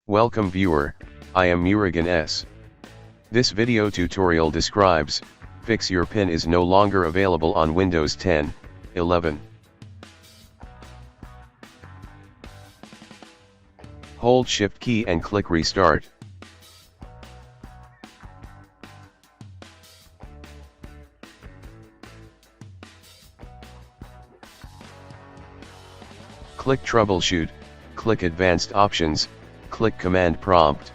Welcome viewer, I am Murugan S. This video tutorial describes, fix your pin is no longer available on Windows 10, 11. Hold Shift key and click Restart. Click Troubleshoot, click Advanced Options, click Command Prompt.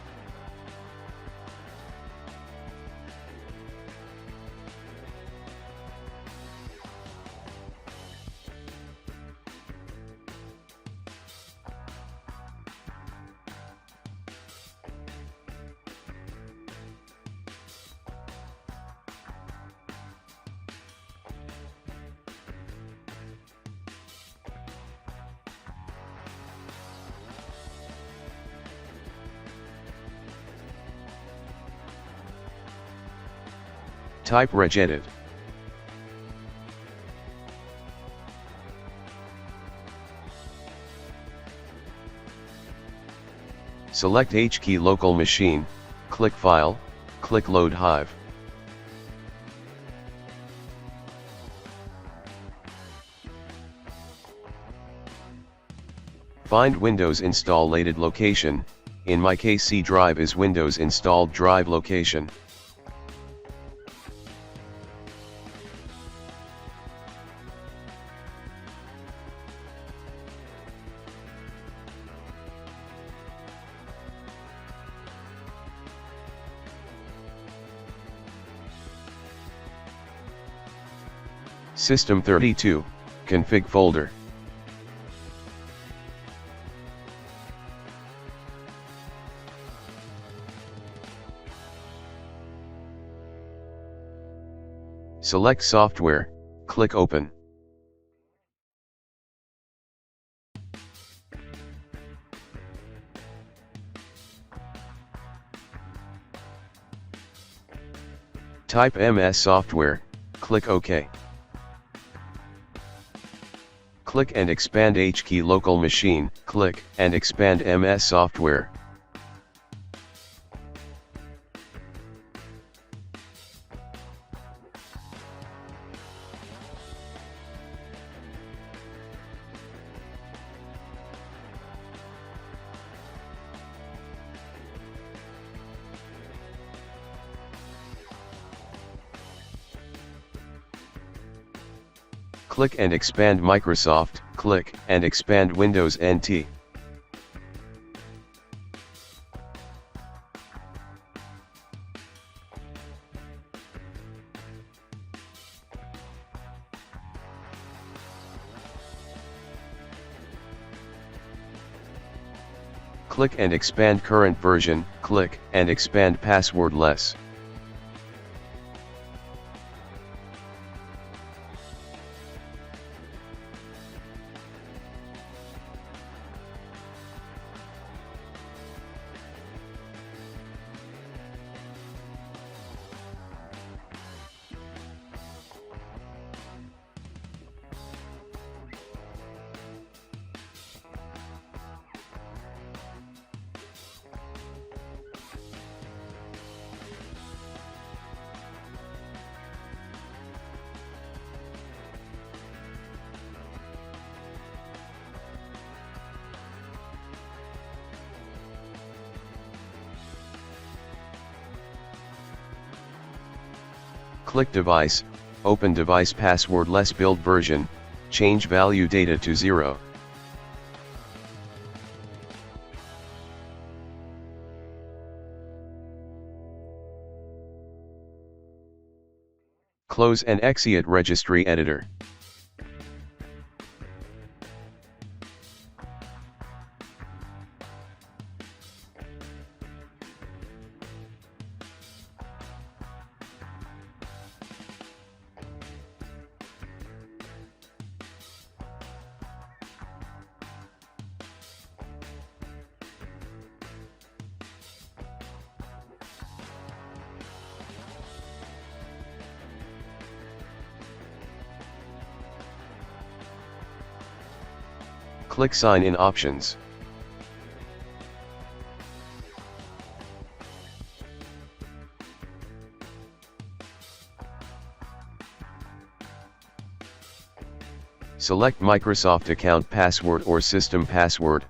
Type Regedit. Select H key local machine, click File, click Load Hive. Find Windows installed location, in my case C drive is Windows installed drive location. System32, config folder. Select Software, click Open. Type MS Software, click OK. Click and expand H key local machine, click and expand MS Software. Click and expand Microsoft, click and expand Windows NT. Click and expand current version, click and expand passwordless. Click Device, open device passwordless build version, change value data to 0. Close and exit Registry Editor. Click Sign in Options. Select Microsoft account password or system password.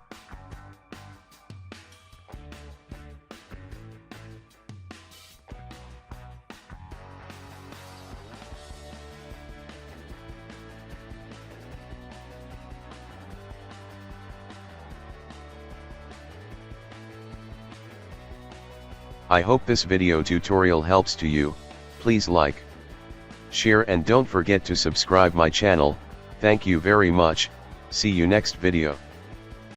I hope this video tutorial helps to you. Please like, share and don't forget to subscribe my channel. Thank you very much. See you next video.